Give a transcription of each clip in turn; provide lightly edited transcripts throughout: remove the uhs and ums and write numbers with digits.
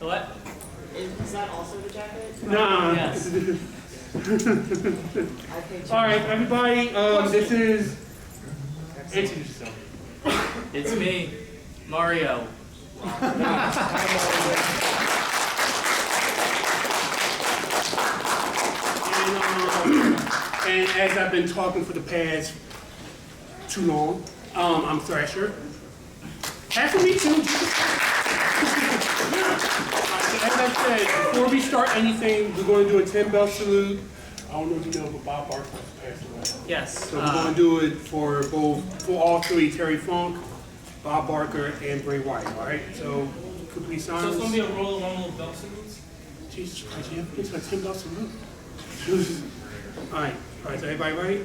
What? Is that also the jacket? Nah. Yes. All right, everybody. This is. Introduce yourself. It's me, Mario. And as I've been talking for the past too long, I'm Thrasher. Half of me too. As I said, before we start anything, we're going to do a 10-bell salute. I don't know if you know, but Bob Barker passed away. Yes. So we're going to do it for all three: Terry Funk, Bob Barker, and Bray Wyatt. All right. So complete silence. So it's going to be a roll of one little belt salutes? Jesus Christ, you have to get to a 10-bell salute. All right. So everybody ready?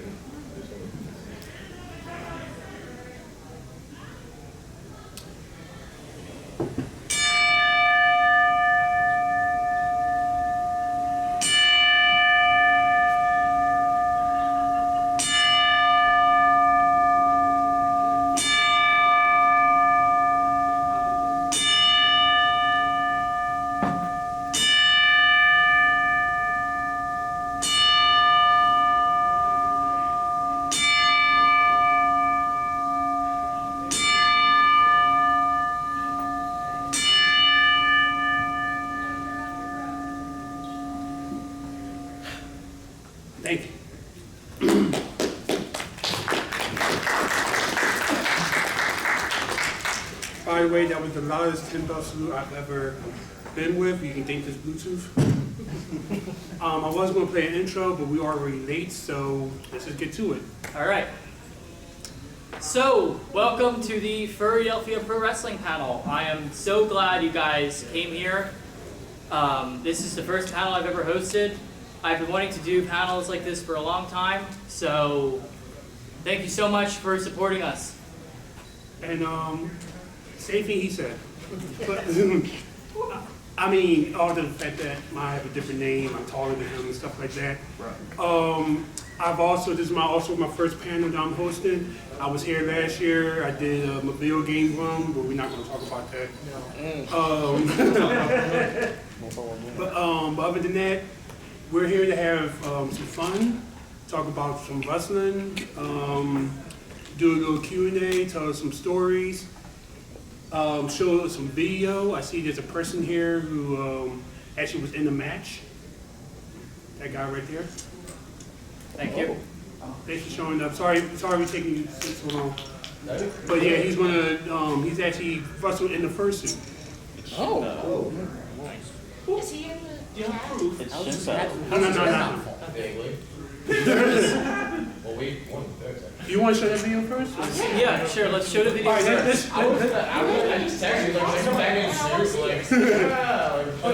Thank you. By the way, that was the loudest 10-bell salute I've ever been with. You can thank this Bluetooth. I was going to play an intro, but we are already late, so let's just get to it. All right. So, welcome to the Philadelphia Pro Wrestling panel. I am so glad you guys came here. This is the first panel I've ever hosted. I've been wanting to do panels like this for a long time, so thank you so much for supporting us. And same thing he said. But, I mean, other than the fact that I have a different name, I'm taller than him and stuff like that. This is also my first panel that I'm hosting. I was here last year. I did a video game room, but we're not going to talk about that. But other than that, we're here to have some fun, talk about some wrestling, do a little Q&A, tell us some stories, show us some video. I see there's a person here who actually was in the match. That guy right there. Thank you. Thanks for showing up. Sorry we're taking you so long. But yeah, he's actually wrestled in the fursuit. Oh, nice. Is he in the Do you have proof? No. Vaguely. Well, we won Thursday. You want to show that video first? Yeah, sure. Let's show the video All right, first. I just texted you, like, come back in seriously.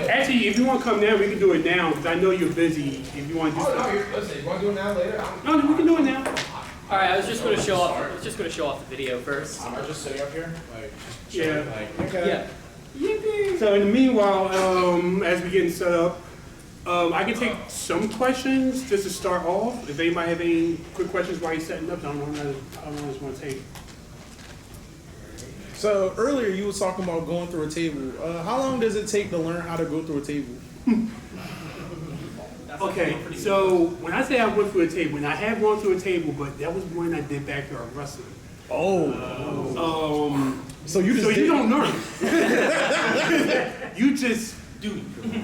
Actually, if you want to come now, we can do it now, because I know you're busy. If you want to do stuff. Listen, you want to do it now, later? No, we can do it now. All right, I was just going to show off. The video first. I'm just sitting up here, like, Yeah. Yeah. So in the meanwhile, as we getting set up, I can take some questions just to start off. If anybody have any quick questions while you're setting up, I don't know how long it's going to take. So earlier you was talking about going through a table. How long does it take to learn how to go through a table? Okay, so when I say I went through a table, and I have gone through a table, but that was when I did backyard wrestling. So you don't learn. You just do.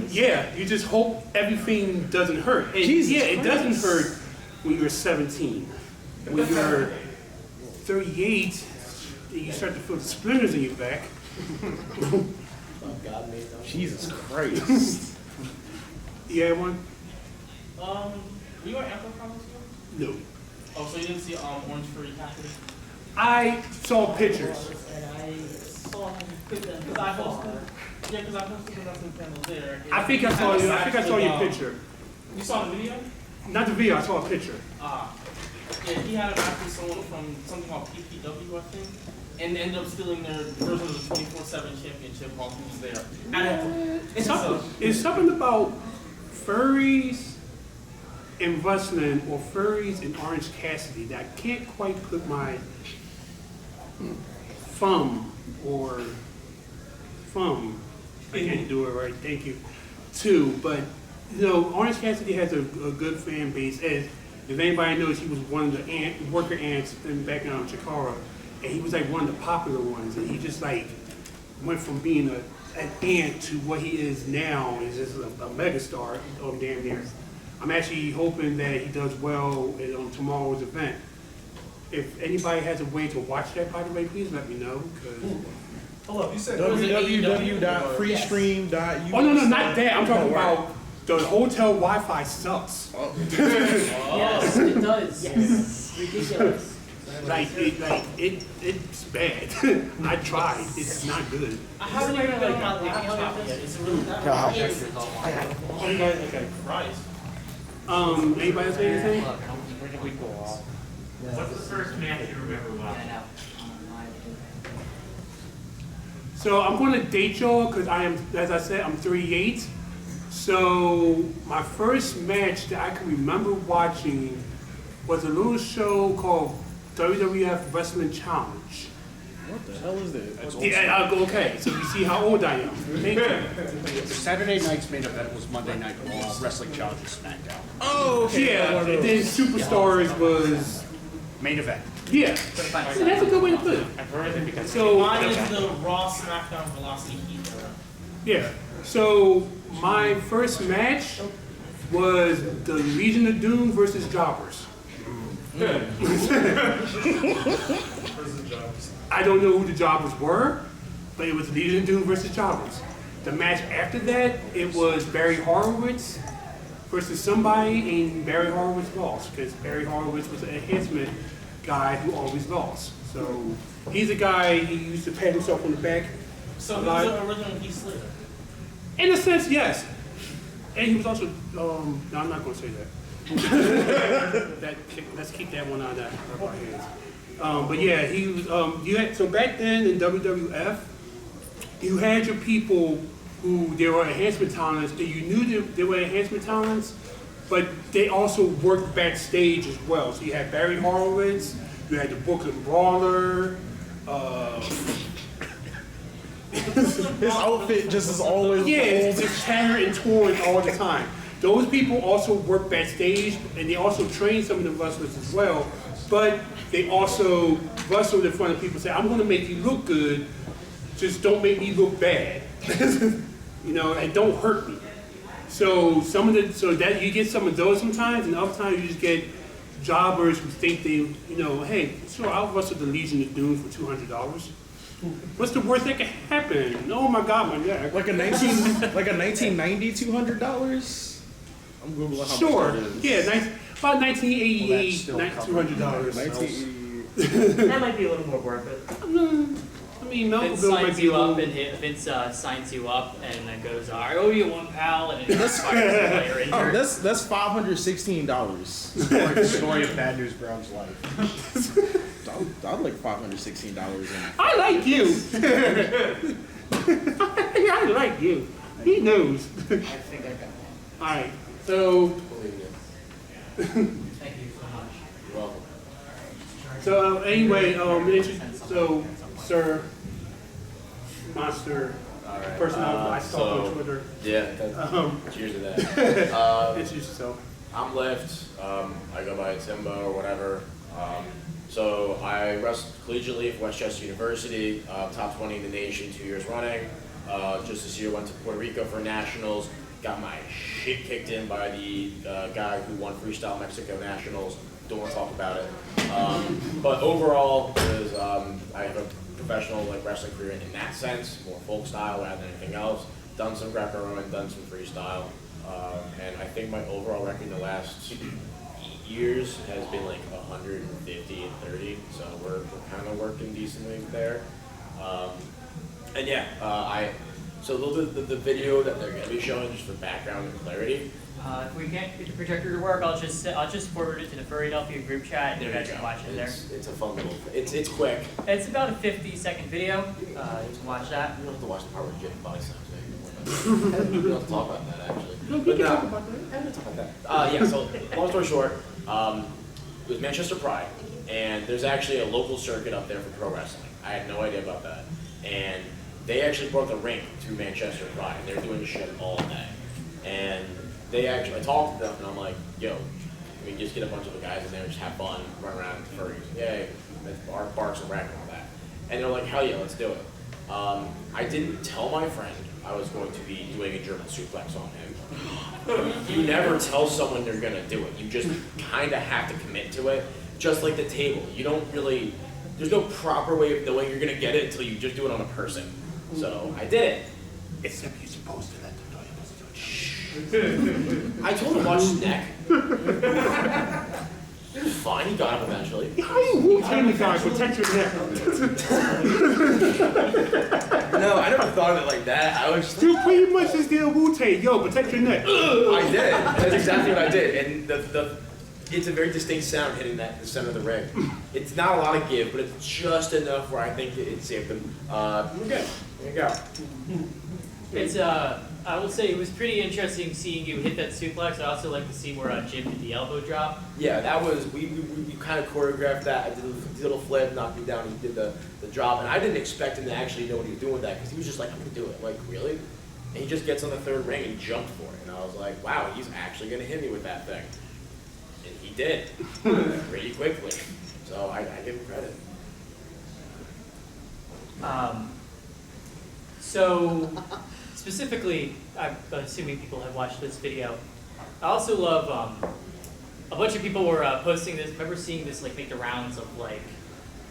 Yeah, you just hope everything doesn't hurt. It doesn't hurt when you're 17. When you're 38, you start to feel the splinters in your back. Jesus Christ. Yeah, one? Were you at Ample Comics? No. Oh, so you didn't see Orange Furry Captain? I saw pictures. And I saw him because I hosted. Yeah, because I hosted the wrestling panel there. I think I saw your picture. You saw the video? Not the video, I saw a picture. Yeah, he had a match with someone from something called PPW, I think, and ended up stealing their version of the 24/7 championship while he was there. It's something about furries in wrestling or furries in Orange Cassidy that I can't quite put my thumb I can't do it right. Thank you. 2, but you know, Orange Cassidy has a good fan base. As if anybody knows, he was one of the worker ants back in Chikara, and he was like one of the popular ones. And he just like went from being an ant to what he is now. Is just a megastar, damn near. I'm actually hoping that he does well on tomorrow's event. If anybody has a way to watch that, by the way, please let me know. Hold up, you said www.freestream.us. Oh no, not that. I'm talking about the hotel Wi-Fi sucks. Yes, it does. Yes. Ridiculous. It's bad. I tried. It's not good. I haven't even been on my laptop yet. Is it really that hard? Okay, Christ. Anybody else say anything? Where did we go off? What's the first match you remember watching? So I'm going to date y'all because I am, as I said, I'm 38. So my first match that I can remember watching was a little show called WWF Wrestling Challenge. What the hell is that? Yeah, okay, so you see how old I am. Thank you. Saturday night's main event was Monday Night Raw, Wrestling Challenge SmackDown. Oh, okay. Yeah, and then Superstars was, Main event. yeah. So that's a good way to put it. I've heard it because So, Mine is the Raw SmackDown Velocity Heat era. yeah, so my first match was the Legion of Doom versus Jobbers. I don't know who the Jobbers were, but it was Legion of Doom versus Jobbers. The match after that, it was Barry Horowitz versus somebody, and Barry Horowitz lost, because Barry Horowitz was an enhancement guy who always lost. So he's a guy, he used to pat himself on the back. So a who's lot. the original Heath Slater? In a sense, yes. And he was also, no, I'm not going to say that. Let's keep that one out of our hands. But yeah, he was, so back then in WWF, you had your people who, they were enhancement talents, and you knew they were enhancement talents, but they also worked backstage as well. So you had Barry Horowitz, you had the Brooklyn Brawler, His outfit just is always yeah, it's old. just tattered and torn all the time. Those people also work backstage, and they also train some of the wrestlers as well, but they also wrestle in front of people and say, I'm gonna make you look good, just don't make me look bad. You know, and don't hurt me. So that you get some of those sometimes, and other times you just get jobbers who think they, hey, sure, I'll wrestle the Legion of Doom for $200. What's the worst that can happen? Oh my God, my neck. Like a 1990 $200? I'm googling how Sure. much that is. Yeah, about 1988, still $200. 1980. That might be a little more worth it. I mean, Malcolm Vince Bill might signs be a you little. up, and Vince signs you up, and then goes, I owe you one pal, and it expires while you're Oh, injured. that's $516. Story of Bad News Brown's life. I'd like $516 in. I like you. I like you. He knows. I think I got that. All right, so Thank you so much. You're welcome. so anyway, so Sir Monster Alright. person I stalk on Twitter. Yeah, cheers to that. Introduce yourself. I'm Lift. I go by Timbo or whatever. So I wrestled collegiately for Westchester University, top 20 in the nation 2 years running. Just this year went to Puerto Rico for nationals. Got my shit kicked in by the guy who won Freestyle Mexico Nationals. Don't want to talk about it. But overall, I have a professional wrestling career in that sense, more folk style rather than anything else. Done some Greco-Roman, done some freestyle, and I think my overall record in the last 8 years has been like 150 and 30. So we're kind of working decently there. And yeah, so a little bit of the video that they're going to be showing, just for background and clarity. If we can't get the projector to work, I'll just forward it to the Philadelphia group chat, and you guys can watch it there. It's a fun little. It's quick. It's about a 50-second video. You can watch that. You don't have to watch the part where Jake body slams me. We don't have to talk about that actually. No, we But can no. talk about that. Yeah, we can talk about that. Yeah. So long story short, it was Manchester Pride, and there's actually a local circuit up there for pro wrestling. I had no idea about that, and they actually brought the ring to Manchester Pride. They're doing shit all day. And I talked to them and I'm like, yo, we just get a bunch of the guys in there and just have fun, run around furries. Yay, barks and rack and all that. And they're like, hell yeah, let's do it. I didn't tell my friend I was going to be doing a German suplex on him. You never tell someone they're gonna do it. You just kind of have to commit to it. Just like the table. You don't really, there's no proper way of knowing you're gonna get it until you just do it on a person. So I did it. Except you're supposed to let them know you're supposed to do it. Shh. I told him watch his neck. It was fine, he got up eventually. How you Wu-Tang the guy? Protect your neck. No, I never thought of it like that. I was You pretty much just did a Wu-Tang. Yo, protect your neck. I did. That's exactly what I did. And it's a very distinct sound hitting the center of the ring. It's not a lot of give, but it's just enough where I think it saved them. We're good. There you go. It's I will say it was pretty interesting seeing you hit that suplex. I also like to see where Jim did the elbow drop. Yeah, that was, we kind of choreographed that. I did a little flip, knocked me down, he did the drop. And I didn't expect him to actually know what he was doing with that because he was just like, I'm going to do it. Like, really? And he just gets on the third ring and jumped for it. And I was like, wow, he's actually going to hit me with that thing. And he did, pretty quickly. So I give him credit. So, specifically, I'm assuming people have watched this video. I also love, a bunch of people were posting this, I remember seeing this like make the rounds of like,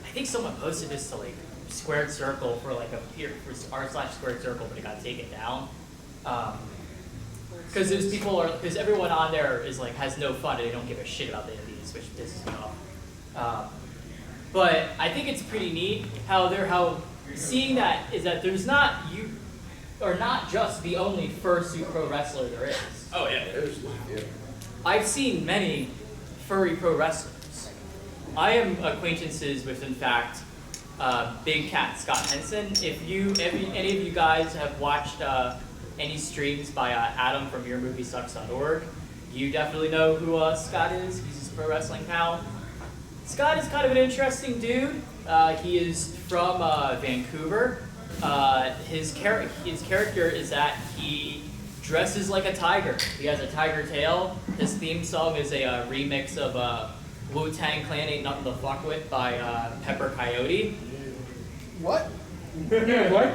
I think someone posted this to like Squared Circle for like r/Squared Circle, but it got taken down. Because because everyone on there is like, has no fun and they don't give a shit about the indies, which pisses me off. But I think it's pretty neat how seeing that is that there's not, you are not just the only fursuit pro wrestler there is. Oh, yeah, there's, yeah. I've seen many furry pro wrestlers. I am acquaintances with, in fact, Big Cat Scott Henson. If any of you guys have watched any streams by Adam from YourMovieSucks.org, you definitely know who Scott is. He's his pro wrestling pal. Scott is kind of an interesting dude. He is from Vancouver. His character is that he dresses like a tiger. He has a tiger tail. His theme song is a remix of Wu-Tang Clan Ain't Nothing to Fuck With by Pepper Coyote. What? Yeah, what?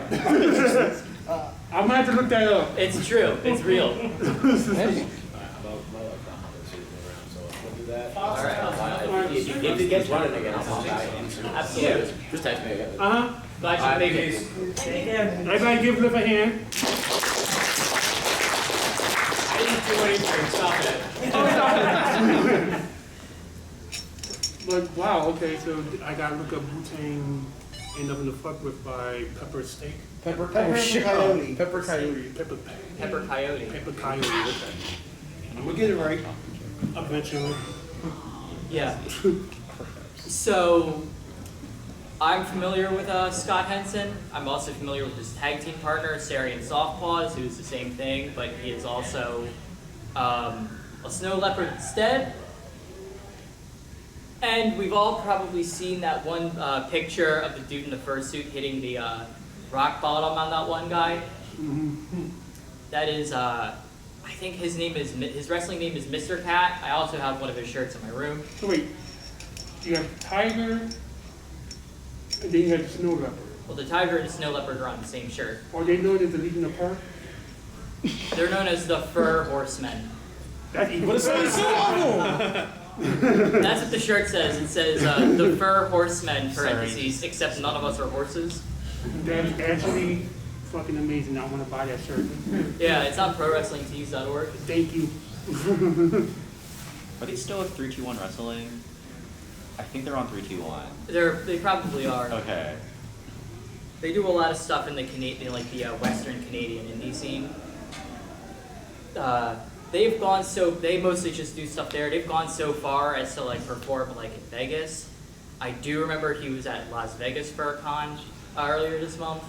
I'm gonna have to look that up. It's true. It's real. If it gets running again, I'll die. Absolutely. Just text me again. Glad you made it. Everybody give Liv a hand. I didn't do anything. Stop it. But wow, okay, so I gotta look up Wu-Tang Ain't Nothing to Fuck With by Pepper Steak. Pepper Coyote. Coyote. Pepper Coyote. Pepper Coyote. Pepper Coyote. Okay. We'll get it right. Eventually. Yeah. So, I'm familiar with Scott Henson. I'm also familiar with his tag team partner, Sarian Softpaws, who's the same thing, but he is also a snow leopard instead. And we've all probably seen that one picture of the dude in the fursuit hitting the rock bottom on that one guy. That is, I think his wrestling name is Mr. Cat. I also have one of his shirts in my room. So wait, you have Tiger, and then you have the Snow Leopard. Well, the tiger and the snow leopard are on the same shirt. Are they known as the Legion of Park? They're known as the Fur Horsemen. That's even But it's only two of them. That's what the shirt says. It says the Fur Horsemen, parentheses, except none of us are horses. That's actually fucking amazing. I want to buy that shirt. Yeah, it's on ProWrestlingTees.org. Thank you. Are they still at 321 Wrestling? I think they're on 321. They probably are. Okay. They do a lot of stuff in the Canadian, like the Western Canadian indie scene. They mostly just do stuff there. They've gone so far as to like perform like in Vegas. I do remember he was at Las Vegas FurCon earlier this month.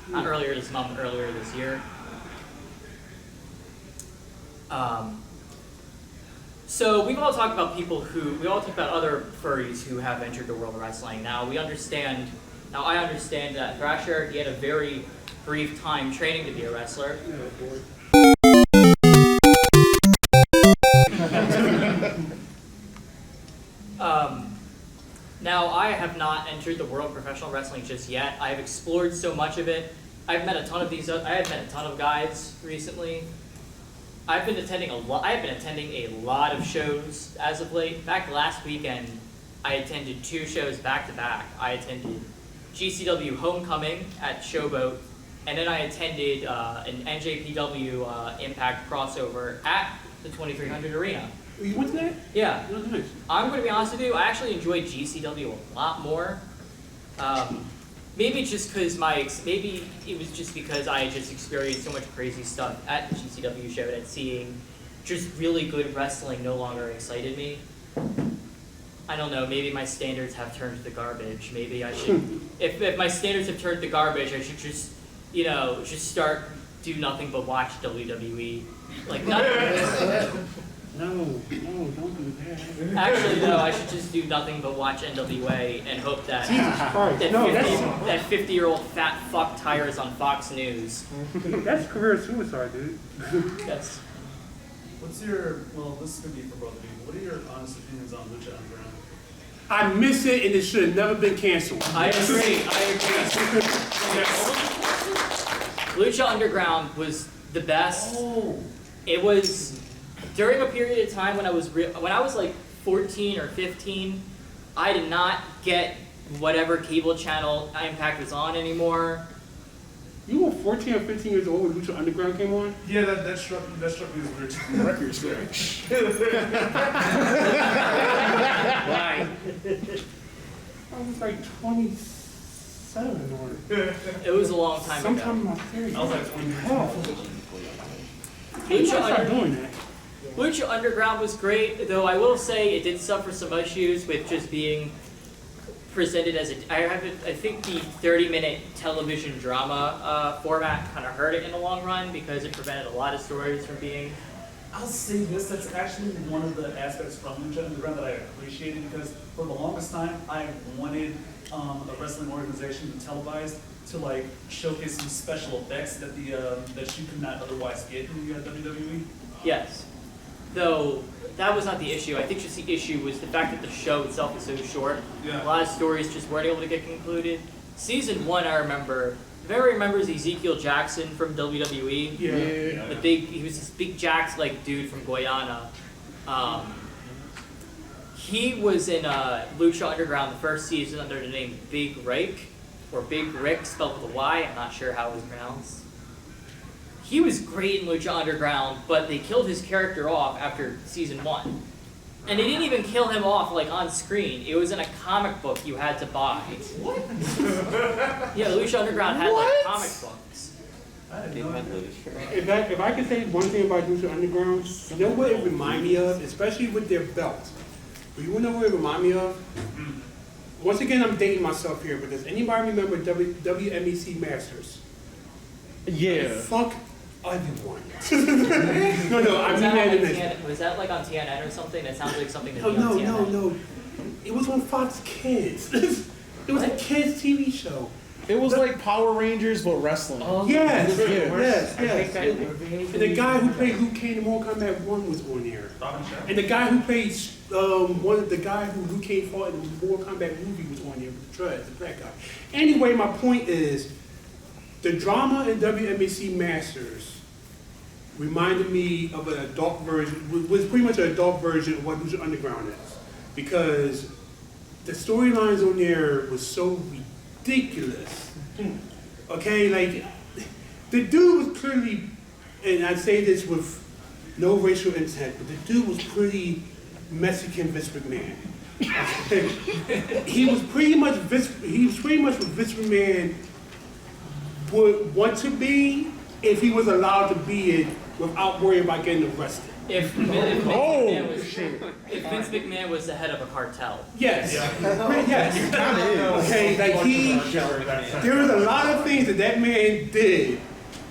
Not earlier this month, earlier this year. So we've all talked about other furries who have entered the world of wrestling. Now I understand that Thrasher, he had a very brief time training to be a wrestler. Now, I have not entered the world of professional wrestling just yet. I've explored so much of it. I've met a ton of guys recently. I've been attending a lot of shows as of late. In fact, last weekend, I attended 2 shows back to back. I attended GCW Homecoming at Showboat, and then I attended an NJPW Impact crossover at the 2300 Arena. You went to that? Yeah. Oh, nice. I'm going to be honest with you, I actually enjoyed GCW a lot more. Maybe it's just because maybe it was just because I had just experienced so much crazy stuff at the GCW show that seeing just really good wrestling no longer excited me. I don't know, maybe my standards have turned to the garbage. Maybe I should, if my standards have turned to garbage, I should just, just do nothing but watch WWE. Like, not. No, don't do that. Actually, no, I should just do nothing but watch NWA and hope that that 50-year-old fat fuck tires on Fox News. That's career suicide, dude. That's. What's your, well, this is going to be for both of you, what are your honest opinions on Lucha Underground? I miss it and it should have never been canceled. I agree. Lucha Underground was the best. It was during a period of time when I was like 14 or 15. I did not get whatever cable channel Impact was on anymore. You were 14 or 15 years old when Lucha Underground came on? Yeah, that struck me as weird. Record scratch. Why? I was like 27 or... It was a long time ago. Sometime in my 30s. I was like 20. Lucha Underground was great, though I will say it did suffer some issues with just being presented as I think the 30-minute television drama format kind of hurt it in the long run because it prevented a lot of stories from being. I'll say this, that's actually one of the aspects from Lucha Underground that I appreciated because for the longest time I wanted a wrestling organization to televise to like showcase some special effects that that you could not otherwise get in the WWE. Yes. Though that was not the issue. I think just the issue was the fact that the show itself was so short. Yeah. A lot of stories just weren't able to get concluded. Season 1, I remember. Everybody remembers Ezekiel Jackson from WWE. Yeah. He was this big Jax like dude from Guyana. He was in Lucha Underground the first season under the name Big Rake, or Big Rick spelled with a Y. I'm not sure how it was pronounced. He was great in Lucha Underground, but they killed his character off after season 1. And they didn't even kill him off like on screen. It was in a comic book you had to buy. What? Yeah, Lucha Underground had like comic books. If I could say one thing about Lucha Underground, you know what it reminded me of, especially with their belts. But you know what it reminded me of? Once again, I'm dating myself here, but does anybody remember WMEC Masters? Yeah. Fuck everyone. No, I mean that. Was that like on TNN or something? That sounds like something that No. It was on Fox Kids. It was a kids TV show. It was like Power Rangers, but wrestling. Yes. And the guy who played Luke Cage in Mortal Kombat 1 was on there. And the guy who played the guy who Luke Cage fought in the Mortal Kombat movie was on there with the dreads, the black guy. Anyway, my point is, the drama in WMEC Masters reminded me of an adult version, was pretty much an adult version of what Lucha Underground is. Because the storylines on there was so ridiculous. Okay, like, the dude was clearly, and I say this with no racial intent, but the dude was pretty Mexican Vince McMahon. He was pretty much what Vince McMahon would want to be if he was allowed to be it without worrying about getting arrested. If Vince McMahon was the head of a cartel. Yes. Yes. Okay, like there was a lot of things that man did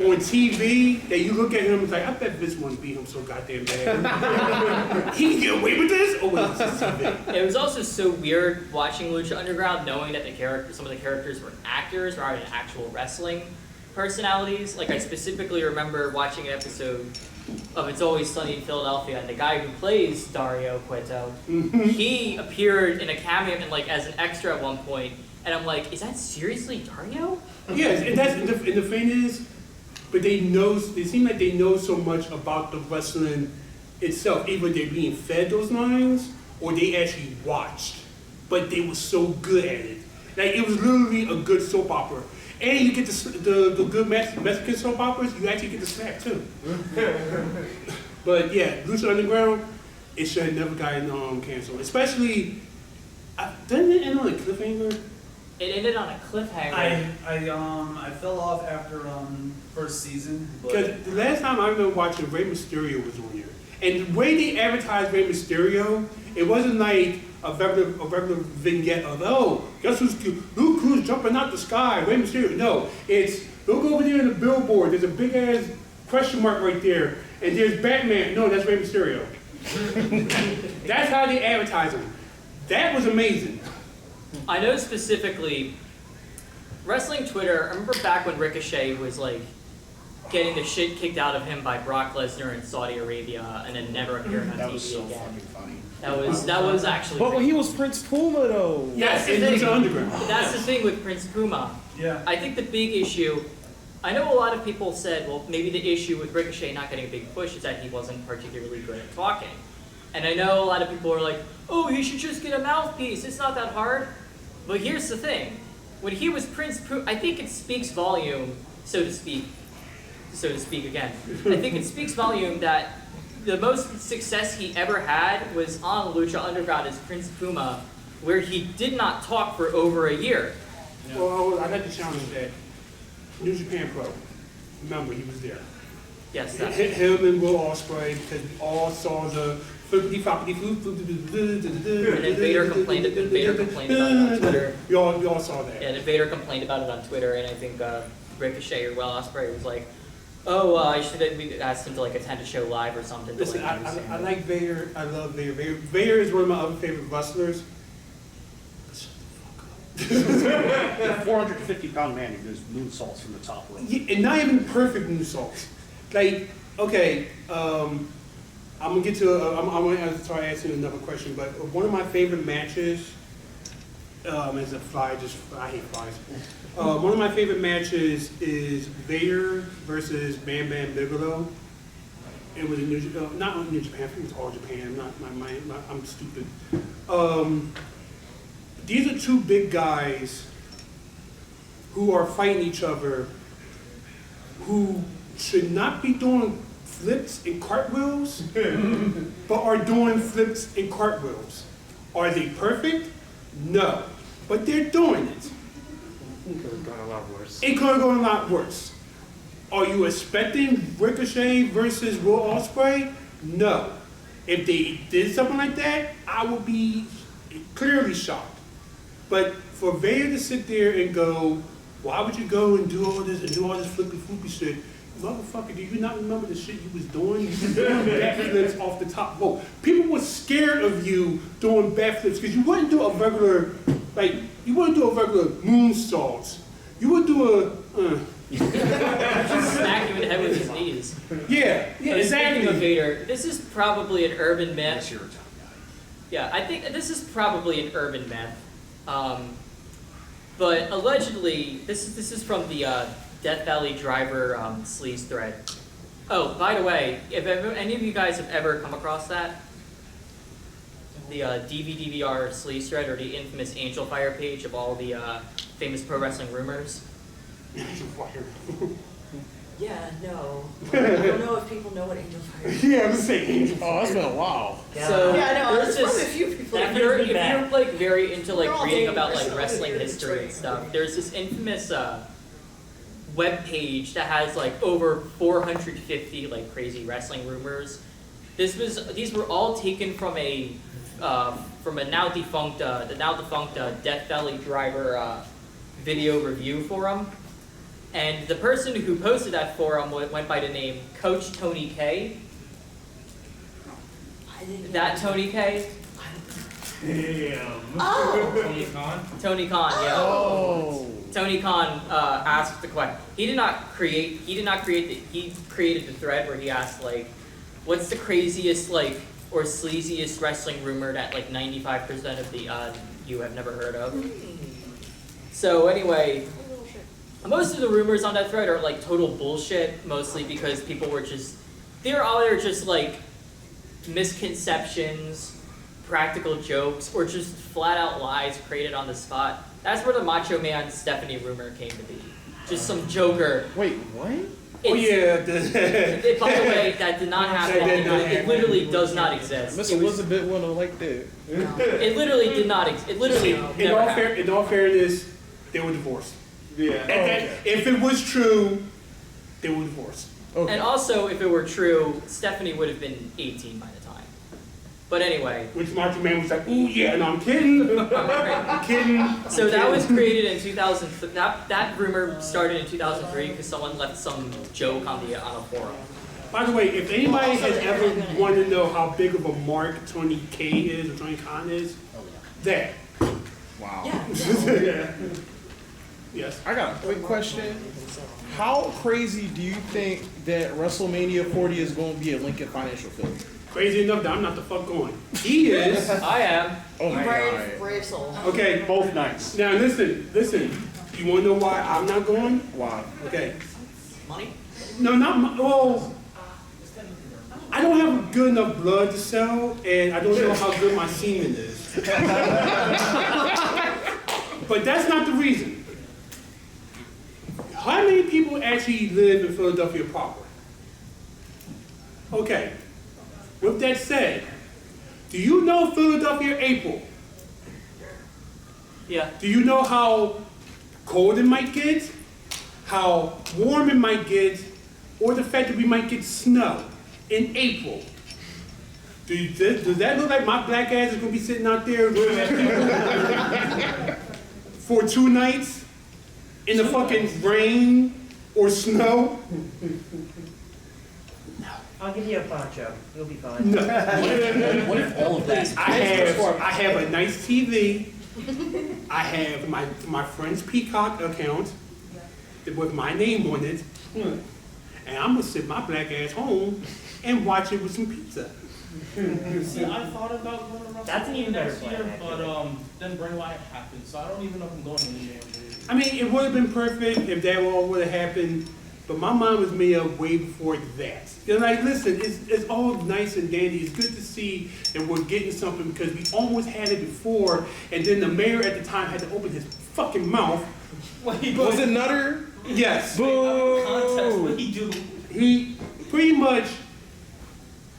on TV that you look at him and it's like, I bet Vince wouldn't beat him so goddamn bad. He can get away with this? Oh wait, this is TV. It was also so weird watching Lucha Underground, knowing that some of the characters were actors rather than actual wrestling. personalities. Like I specifically remember watching an episode of It's Always Sunny in Philadelphia, and the guy who plays Dario Cueto, he appeared in a cameo and like as an extra at one point, and I'm like, is that seriously Dario? Yes, and the thing is, but they seem like they know so much about the wrestling itself. Either they're being fed those lines or they actually watched, but they were so good at it. Like it was literally a good soap opera. And you get the good Mexican soap operas, you actually get the snack too. But yeah, Lucha Underground, it should have never gotten canceled. Especially, didn't it end on a cliffhanger? It ended on a cliffhanger. I fell off after first season. Because the last time I remember watching, Rey Mysterio was on here. And the way they advertised Rey Mysterio, it wasn't like a regular vignette of, oh, guess who's jumping out the sky, Rey Mysterio. No, it's, look over there in the billboard, there's a big ass question mark right there, and there's Batman. No, that's Rey Mysterio. That's how they advertise him. That was amazing. I know specifically, wrestling Twitter, I remember back when Ricochet was like, getting the shit kicked out of him by Brock Lesnar in Saudi Arabia and then never appearing on That TV was so again. fucking funny. That was actually. But when he was Prince Puma, though. That's the Lucha thing. Underground. That's the thing with Prince Puma. Yeah. I think the big issue. I know a lot of people said, well, maybe the issue with Ricochet not getting a big push is that he wasn't particularly good at talking. And I know a lot of people are like, oh, he should just get a mouthpiece. It's not that hard. But here's the thing. When he was Prince Puma, I think it speaks volume, so to speak again. I think it speaks volume that the most success he ever had was on Lucha Underground as Prince Puma, where he did not talk for over a year. Yeah. Well, I'd like to challenge that. New Japan Pro. Remember, he was there. Yes, It hit him and Will Ospreay because we all saw the flippity floppity floop. And then Vader complained about it on Twitter. We all saw that. Yeah, and Vader complained about it on Twitter, and I think Ricochet or Will Ospreay was like, oh, I should have asked him to like attend a show live or something. Listen, I like Vader. I love Vader. Vader is one of my other favorite wrestlers. The 450-pound man who does moonsaults from the top rope. Yeah, and not even perfect moonsaults. Like, okay, I'm gonna get to. I'm gonna start asking another question. But one of my favorite matches, as a fly, I hate flies. One of my favorite matches is Vader versus Bam Bam Bigelow. It was in not in New Japan. I think it was all Japan. I'm stupid. These are two big guys who are fighting each other, who should not be doing flips and cartwheels, but are doing flips and cartwheels. Are they perfect? No, but they're doing it. It could have gone a lot worse. It could have gone a lot worse. Are you expecting Ricochet versus Will Ospreay? No. If they did something like that, I would be clearly shocked. But for Vader to sit there and go, why would you go and do all this flippy floopy shit? Motherfucker, do you not remember the shit you was doing? You was doing backflips off the top rope. People were scared of you doing backflips because you wouldn't do a regular moonsault. You would do Just smack him in the head with his knees. Yeah, exactly. Speaking of Vader, this is probably an urban myth. You're a tough guy. Yeah, I think this is probably an urban myth. But allegedly, this is from the Death Valley Driver sleaze thread. Oh, by the way, if any of you guys have ever come across that, the DVDVR sleaze thread, or the infamous Angel Fire page of all the famous pro wrestling rumors. Yeah, no. I don't know if people know what Angel Fire is. Yeah, I'm saying Angel Oh, it's been a while. So Yeah, I know. there's There's probably this, a few people that if you're have been back. like very into like They're all reading dating about like wrestling. wrestling They're history and trained. stuff, there's this infamous web page that has like over 450 like crazy wrestling rumors. These were all taken from a now defunct Death Valley Driver video review forum. And the person who posted that forum went by the name Coach Tony K. I didn't know. That Tony K? Damn. Oh! Tony Khan. Tony Khan, yeah. Oh. Tony Khan asked the question. He did not create he created the thread where he asked like, what's the craziest like or sleaziest wrestling rumor that like 95% of the you have never heard of. So anyway, most of the rumors on that thread are like total bullshit, mostly because people were they're either just like misconceptions, practical jokes, or just flat out lies created on the spot. That's where the Macho Man Stephanie rumor came to be. Just some joker. Wait, what? Oh yeah. By the way, that did not happen. It literally does not exist. Miss Elizabeth wouldn't have liked that. It literally did not exist. It literally never happened. In all fairness, they were divorced. Yeah. If it was true, they were divorced. Okay. And also, if it were true, Stephanie would have been 18 by the time. But anyway. Which Macho Man was like, ooh yeah, no, I'm kidding. I'm kidding. So that was created in 2000. That rumor started in 2003 because someone left some joke on a forum. By the way, if anybody has ever wanted to know how big of a mark Tony K is or Tony Khan is, that. Wow. Yeah. Yes. I got a quick question. How crazy do you think that WrestleMania 40 is going to be at Lincoln Financial Field? Crazy enough that I'm not the fuck going. He is. I am. Oh my God. Brave soul. Okay. Both nights. Now listen. You want to know why I'm not going? Why? Okay. Money? No, well, I don't have good enough blood to sell, and I don't know how good my semen is. But that's not the reason. How many people actually live in Philadelphia proper? Okay. With that said, do you know Philadelphia April? Yeah. Do you know how cold it might get? How warm it might get? Or the fact that we might get snow in April? Does that look like my black ass is going to be sitting out there looking at people for 2 nights in the fucking rain or snow? I'll give you a poncho. You'll be fine. No. What if all of that? I have a nice TV. I have my friend's Peacock account with my name on it. And I'm going to sit my black ass home and watch it with some pizza. See, I thought about going to WrestleMania That's an even better next plan, year, actually. but then Bray Wyatt happened, so I don't even know if I'm going anymore. I mean, it would have been perfect if that all would have happened, but my mind was made up way before that. You're like, listen, it's all nice and dandy. It's good to see that we're getting something because we almost had it before, and then the mayor at the time had to open his fucking mouth. Was it Nutter? Yes. Contest, what he do? He pretty much,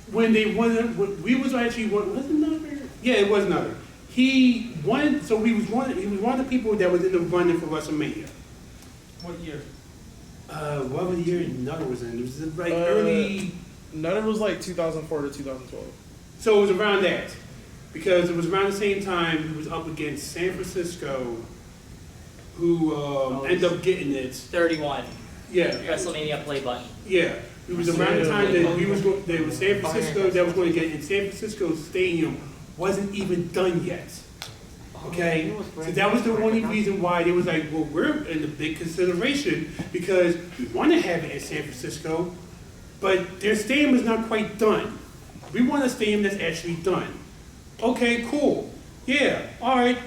when they won, we was actually, was it Nutter? Yeah, it was Nutter. He won, so he was one of the people that was in the running for WrestleMania. What year? What year Nutter was in? It was like early. Nutter was like 2004 to 2012. So it was around that, because it was around the same time he was up against San Francisco, who ended up getting it. 31. Yeah. WrestleMania play button. Yeah. It was around the time that there was San Francisco that was going to get in. San Francisco Stadium wasn't even done yet. Okay, so that was the only reason why they was like, well, we're in the big consideration because we want to have it in San Francisco, but their stadium is not quite done. We want a stadium that's actually done. Okay, cool. Yeah, all right.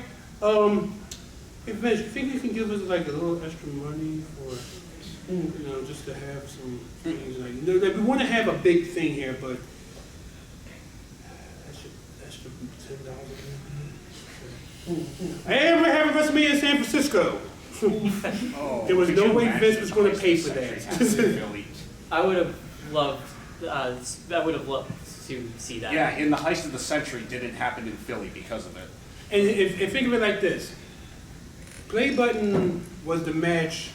Hey, Vince, you think you can give us like a little extra money for, just to have some things like, like we want to have a big thing here, but that should be $10. And we're having WrestleMania in San Francisco. There was no way Vince was going to pay for that. I would have loved to see that. Yeah, in the heist of the century, didn't happen in Philly because of it. And if think of it like this, Play Button was the match.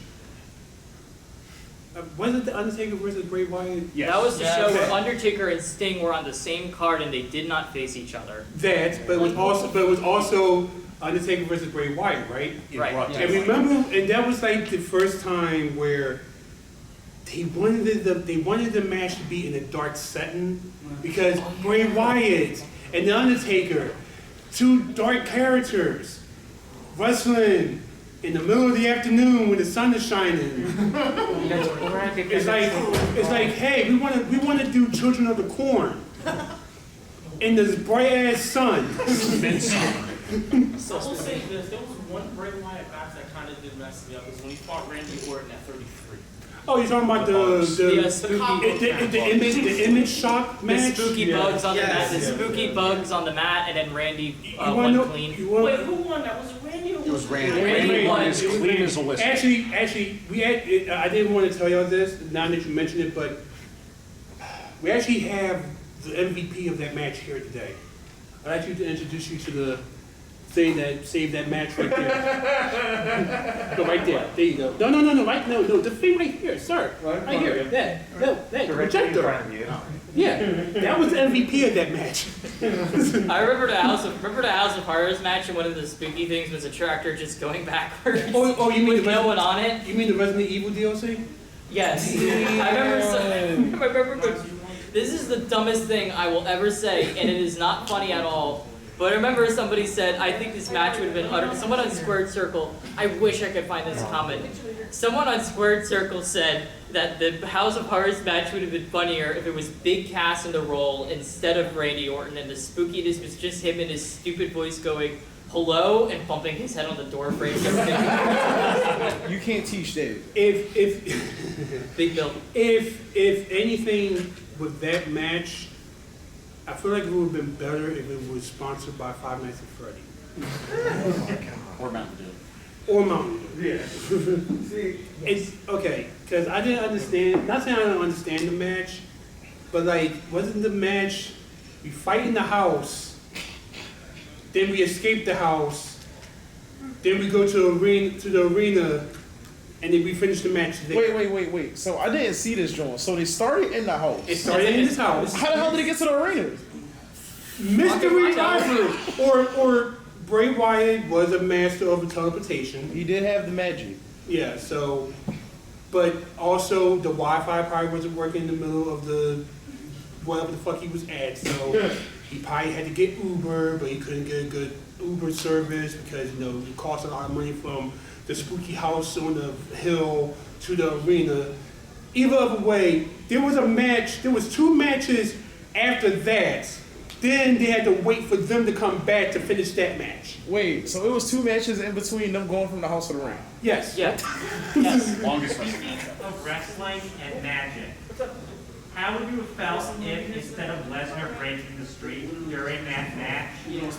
Was it the Undertaker versus Bray Wyatt? Yes. That was the show Okay. where Undertaker and Sting were on the same card and they did not face each other. That, but it was also Undertaker versus Bray Wyatt, right? Right. And remember, and that was like the first time where they wanted the match to be in a dark setting because Bray Wyatt and the Undertaker, 2 dark characters, wrestling in the middle of the afternoon when the sun is shining. It's like, hey, we want to do Children of the Corn in this bright ass sun. So I will say this, there was one Bray Wyatt match that kind of did mess me up, was when he fought Randy Orton at 33. Oh, you're talking about the image shock The match? spooky bugs on the mat. The spooky bugs on the mat, and then Randy won clean. Wait, who won that? Was it Randy or It was Randy. Randy won. As clean as a list. Actually, we had. I didn't want to tell y'all this now that you mentioned it, but we actually have the MVP of that match here today. I'd like you to introduce you to the thing that saved that match right there. Go right there. There you go. No, the thing right here, sir. Right here. That projector. Yeah, that was the MVP of that match. I remember the House of Horrors match, and one of the spooky things was a tractor just going backwards. Oh, you mean with no one on it? You mean the Resident Evil DLC? Yes. I remember. This is the dumbest thing I will ever say, and it is not funny at all. But I remember somebody said, I think this match would have been utter. Someone on Squared Circle, I wish I could find this comment. Someone on Squared Circle said that the House of Horrors match would have been funnier if it was Big Cass in the role instead of Randy Orton, and the spookiness was just him and his stupid voice going, hello, and bumping his head on the door frame. You can't teach that. If Big Bill. If anything with that match, I feel like it would have been better if it was sponsored by Five Nights at Freddy. Or Mountain Dew. Or Mountain Dew. Yeah. It's okay, because I didn't understand, not saying I don't understand the match, but like, wasn't the match, we fight in the house, then we escape the house, then we go to the arena, and then we finish the match there. Wait. So I didn't see this joint. So they started in the house. It started in his house. How the hell did it get to the arena? Mystery rivalry. Or Bray Wyatt was a master of teleportation. He did have the magic. Yeah, so, but also the Wi-Fi probably wasn't working in the middle of the, whatever the fuck he was at, so he probably had to get Uber, but he couldn't get a good Uber service because, it cost a lot of money from the spooky house on the hill to the arena. Either other way, there was two matches after that. Then they had to wait for them to come back to finish that match. Wait, so it was two matches in between them going from the house to the ring? Yes. Yeah. Yes. Longest wrestling Speaking match. of wrestling and magic, how would you have felt if, instead of Lesnar breaking the streak during that match,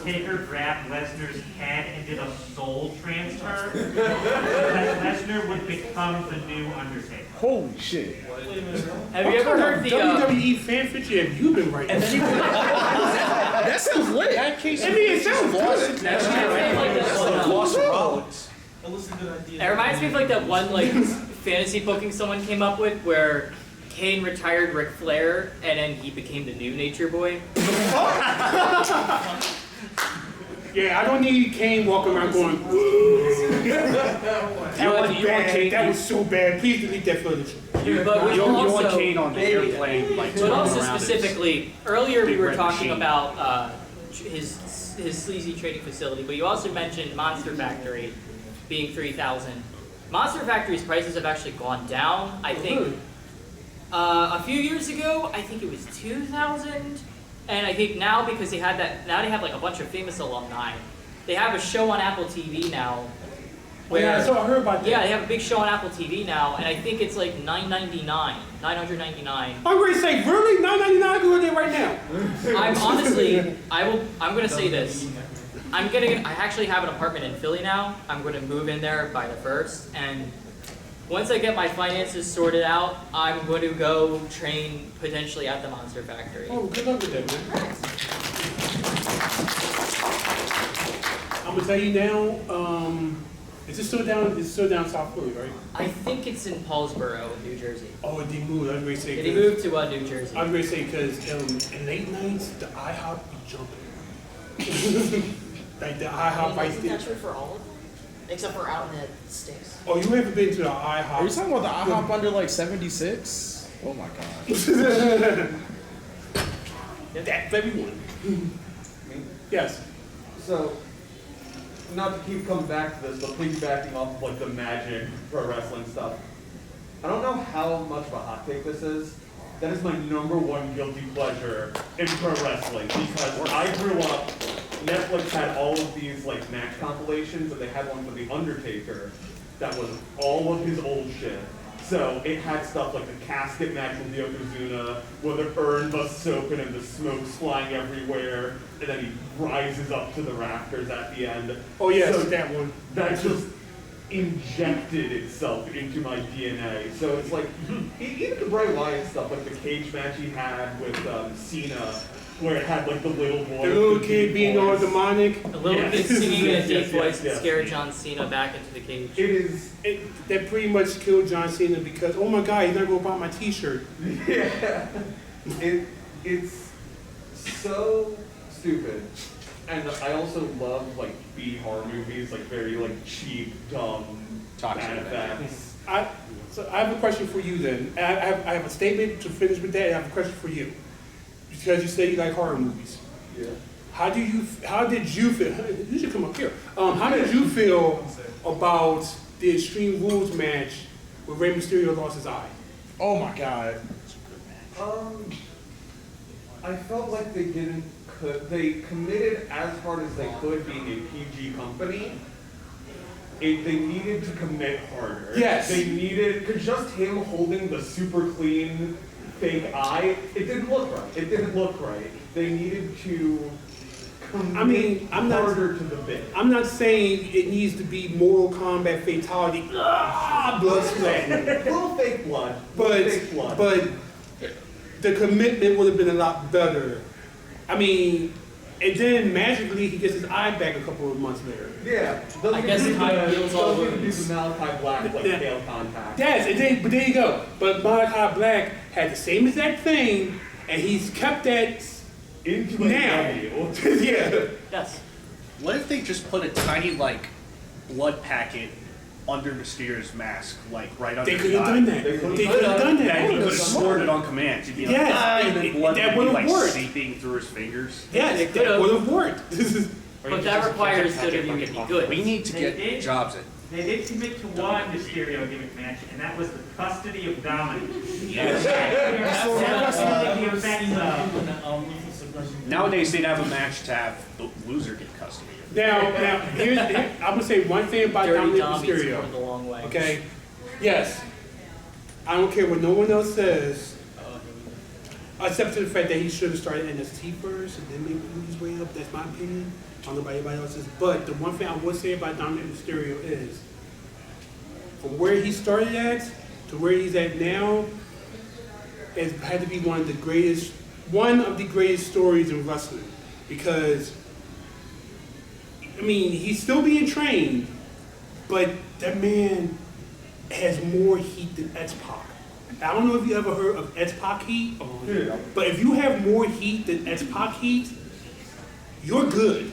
Taker grabbed Lesnar's head and did a soul transfer? That Lesnar would become the new Undertaker. Holy shit. Have you ever heard the WWE fan fiction have you been writing? That sounds lit. I mean, it sounds good. That's Lost Rollins. That was a good idea. It reminds me of like that one fantasy booking someone came up with where Kane retired Ric Flair and then he became the new Nature Boy. Yeah, I don't need Kane walking around going, that was so bad. Please delete that footage. But You want Kane on the airplane, like But turning also around specifically, earlier we big were red talking machine. about his sleazy trading facility, but you also mentioned Monster Factory being 3,000. Monster Factory's prices have actually gone down. I think a few years ago, I think it was 2,000, and I think now because they had that, now they have like a bunch of famous alumni. They have a show on Apple TV now. I heard about that. Yeah, they have a big show on Apple TV now, and I think it's like $999. I'm going to say, really? $9.99? Go there right now. I'm gonna say this. I actually have an apartment in Philly now. I'm gonna move in there by the 1st, and once I get my finances sorted out, I'm going to go train potentially at the Monster Factory. Oh, good luck with that, man. I'm gonna tell you now, it's still down South Philly, right? I think it's in Paulsboro, New Jersey. Oh, it did move. I was going to say. Did he move to New Jersey? I was going to say because in late nights the IHOP be jumping. Like the IHOP right Isn't there. that true for all of them? Except for out in the sticks. Oh, you haven't been to the IHOP? Are you talking about the IHOP under like 76? Oh my god. That very one. Yes. So, not to keep coming back to this, but piggybacking off of like the Magic pro wrestling stuff. I don't know how much of a hot take this is. That is my #1 guilty pleasure in pro wrestling because I grew up. Netflix had all of these like match compilations, and they had one for The Undertaker that was all of his old shit. So it had stuff like the casket match with Yokozuna, where the urn busts open and the smoke's flying everywhere, and then he rises up to the rafters at the end. Oh yes, So that one. that just injected itself into my DNA. So it's like, even the Bray Wyatt stuff, like the cage match he had with Cena, where it had like the little boy. The little kid being all demonic. A little kid singing in a deep voice and yes. scare John Cena back into the cage. That pretty much killed John Cena because, oh my God, he's not going to buy my t-shirt. Yeah. It's so stupid. And I also love like B horror movies, like very like cheap, dumb, bad effects. So I have a question for you then. I have a statement to finish with that, and I have a question for you. Because you say you like horror movies. Yeah. How did you feel, you should come up here. How did you feel about the Extreme Rules match where Rey Mysterio lost his eye? Oh my God. I felt like they committed as hard as they could being a PG company. They needed to commit harder. Yes. They needed, because just him holding the super clean fake eye, it didn't look right. It didn't look right. They needed to commit harder to the bit. I'm not saying it needs to be Mortal Kombat fatality, blood splatting. Little fake blood. But the commitment would have been a lot better. I mean, and then magically he gets his eye back a couple of months later. Yeah. I guess it kind of heals all wounds. wounds. Do the Malachi Black like tail contact. Yes, but there you go. But Malachi Black had the same exact thing, and he's kept that into now. Yeah. Yes. What if they just put a tiny like blood packet under Mysterio's mask, like right under They his could have eye? done that. They could have done that. Yeah, he could have scored it on command. He'd be like, Yes, and then blood that would be would've like worked. seeping through his fingers. Yes, that would have worked. But that requires WWE to be good. We need to They get did. jobs in. They did commit to one Mysterio gimmick match, and that was the custody of dominance. Nowadays, they'd have a match to have the loser get custody. Now, here's I'm gonna say one thing about Dirty Dominic Dom eats Mysterio. it the long way. Okay, yes, I don't care what no one else says, except for the fact that he should have started NXT first and then maybe move his way up. That's my opinion. I don't know about anybody else's. But the one thing I would say about Dominic Mysterio is, from where he started at to where he's at now, it had to be one of the greatest stories in wrestling. Because, I mean, he's still being trained, but that man has more heat than X-Pac. I don't know if you ever heard of X-Pac heat, but if you have more heat than X-Pac heat, you're good.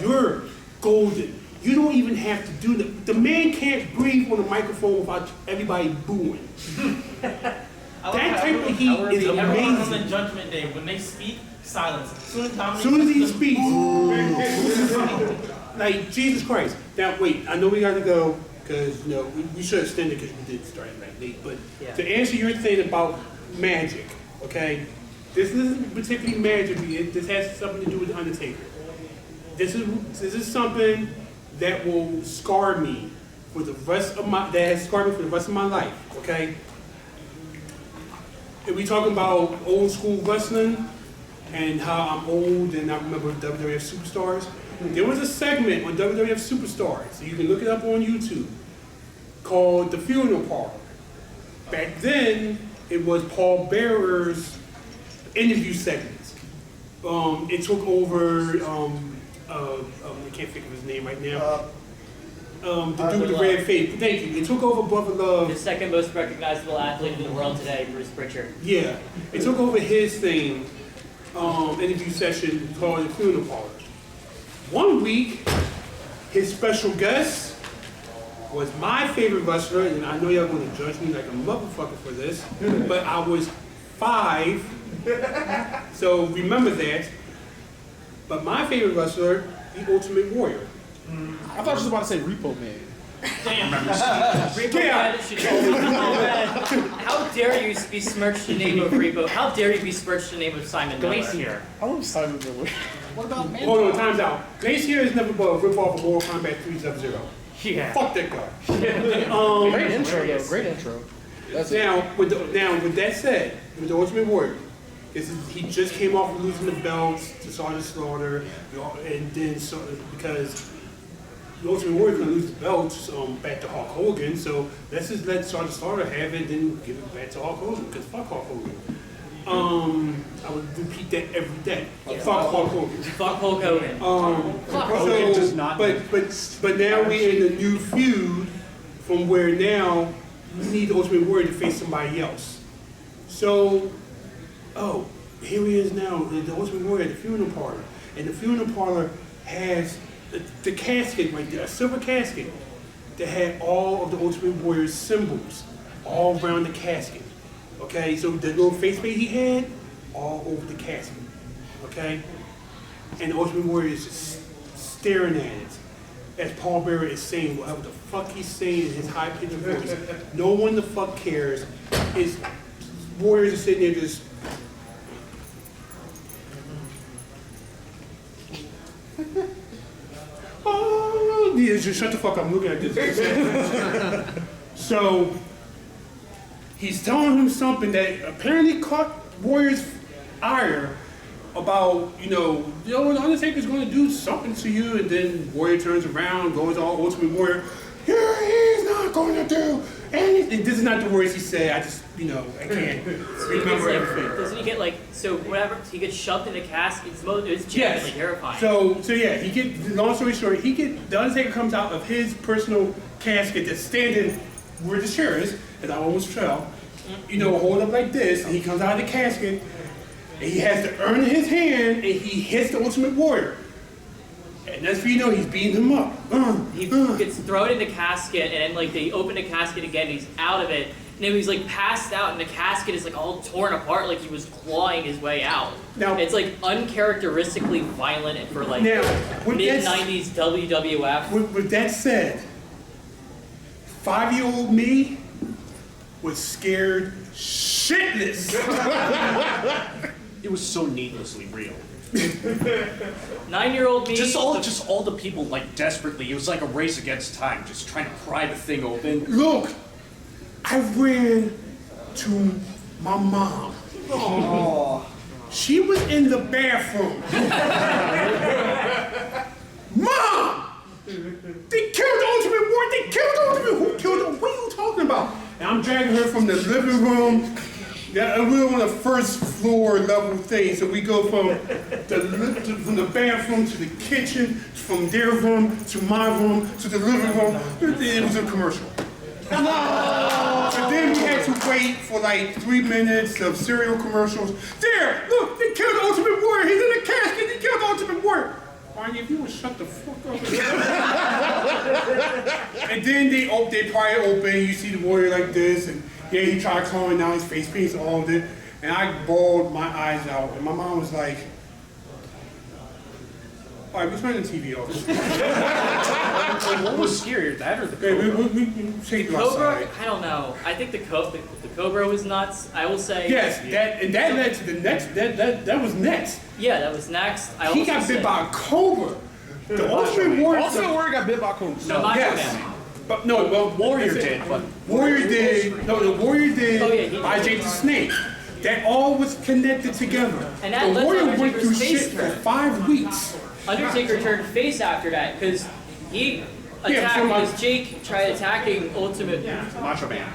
You're golden. You don't even have to do that. The man can't breathe on the microphone without everybody booing. That type of heat is Everyone on the amazing. Judgment Day, when they speak, silence. As soon as he speaks, like Jesus Christ. Now wait, I know we got to go because we should extend it because we did start like late. But to answer your thing about magic, okay, this isn't particularly magic. This has something to do with the Undertaker. This is something that will scar me for the rest of my life. Okay. If we talking about old school wrestling and how I'm old and I remember WWF Superstars, there was a segment on WWF Superstars, so you can look it up on YouTube, called The Funeral Parlor. Back then, it was Paul Bearer's interview segments. It took over, I can't think of his name right now. The dude with the red face. Thank you. It took over Brother Love. The second most recognizable athlete in the world today, Bruce Pritchard. Yeah. It took over his thing, interview session called The Funeral Parlor. One week, his special guest was my favorite wrestler, and I know y'all going to judge me like a motherfucker for this, but I was 5, so remember that. But my favorite wrestler the Ultimate Warrior. I thought you was about to say Repo Man. Repo Man should always be red. How dare you besmirch the name of Repo? How dare you besmirch the name of Simon Miller? Glacier. I love Simon Miller. What about Man? Hold on, time's out. Glacier is never but a rip-off of Mortal Kombat 3 Sub-Zero. Yeah. Fuck that guy. Great intro, though. Great intro. That's it. Now, with that said, with the Ultimate Warrior, he just came off of losing the belts to Sergeant Slaughter, and then because the Ultimate Warrior going to lose the belts back to Hulk Hogan, so let's just let Sergeant Slaughter have it, then give it back to Hulk Hogan, because fuck Hulk Hogan. I would repeat that every day. Yeah. Fuck Hulk Hogan. Fuck Hulk Hogan. Hogan does not. But now we're in a new feud from where now we need the Ultimate Warrior to face somebody else. So, here he is now, the Ultimate Warrior at the funeral parlor. And the funeral parlor has the casket right there, a silver casket that had all of the Ultimate Warrior's symbols all around the casket. Okay, so the little face paint he had, all over the casket. Okay? And the Ultimate Warrior is just staring at it. As Paul Bearer is saying whatever the fuck he's saying in his high-pitched voice. No one the fuck cares. His warriors are sitting there just... Oh, yeah, just shut the fuck up, I'm looking at this. So, he's telling him something that apparently caught Warrior's ire about, the Undertaker's going to do something to you, and then Warrior turns around, goes all Ultimate Warrior. Yeah, he's not going to do anything. This is not the words he said. I just, I can't remember everything. Doesn't he get whatever, he gets shoved in a casket? It's genuinely terrifying. So yeah, long story short, the Undertaker comes out of his personal casket that's standing where the chair is, and I almost fell, hold up like this, and he comes out of the casket, and he has the urn in his hand, and he hits the Ultimate Warrior. And that's he's beating him up. He gets thrown in the casket, and then they open the casket again, and he's out of it. And then he's passed out, and the casket is all torn apart, like he was clawing his way out. Now, it's uncharacteristically violent for mid-90s WWF. With that said, 5-year-old me was scared shitless. It was so needlessly real. 9-year-old me. Just all the people desperately. It was like a race against time, just trying to pry the thing open. Look, I ran to my mom. Oh. She was in the bathroom. Mom! They killed the Ultimate Warrior! They killed the Ultimate Warrior! Who killed him? What are you talking about? And I'm dragging her from the living room. Yeah, we're on the first floor level thing, so we go from the bathroom to the kitchen, from their room to my room to the living room. It was a commercial. So then we had to wait for 3 minutes of cereal commercials. There, look, they killed the Ultimate Warrior. He's in the casket. They killed the Ultimate Warrior. Barney, if you would shut the fuck up. And then they pry it open. You see the warrior like this, and he tried clawing down his face paint's all of it, and I bawled my eyes out. And my mom was like, "All right, we turn the TV off." What was scarier, that or the Cobra? We take it outside. I don't know. I think the Cobra was nuts. I will say. Yes, that led to the next. That was next. Yeah, that was next. He got bit by a cobra. The Ultimate Warrior. Also, Warrior got bit by a cobra. No, Macho Man. But no, well, Warrior did. But Warrior did. No, the Warrior did. Oh, yeah, by Jake the Snake. That all was connected together. And that the Warrior went through Undertaker's shit face for turn. 5 weeks. Undertaker turned face after that because he attacked because Jake tried attacking Ultimate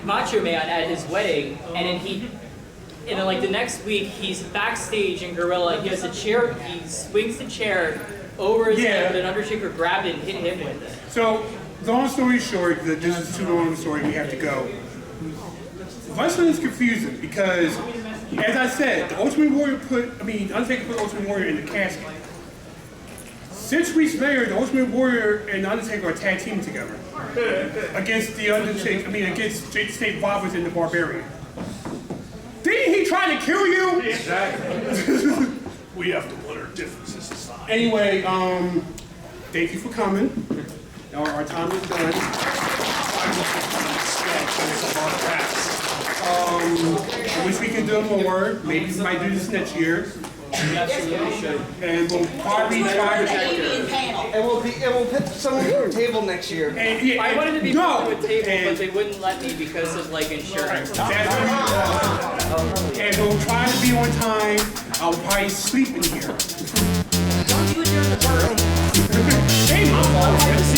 Macho Man at his wedding, and then the next week he's backstage in Gorilla. He has a chair. He swings the chair over his head, but an Undertaker grabbed it and hit him with it. So, long story short, this is too long of a story. We have to go. Wrestling is confusing because, as I said, the Ultimate Warrior Undertaker put Ultimate Warrior in the casket. 6 weeks later, the Ultimate Warrior and the Undertaker are tag teaming together against the Undertaker. Against Jake the Snake Roberts and the Barbarian. Didn't he try to kill you? Exactly. We have to put our differences aside. Anyway, thank you for coming. Our time is done. I wish we could do more. Maybe we might do this next year. Absolutely should. And we'll probably try to. And we'll put someone at your table next year. I wanted to be part of a table, but they wouldn't let me because of like insurance. And we'll try to be on time. I'll probably sleep in here. Don't do it during the birthday. Hey, my fault.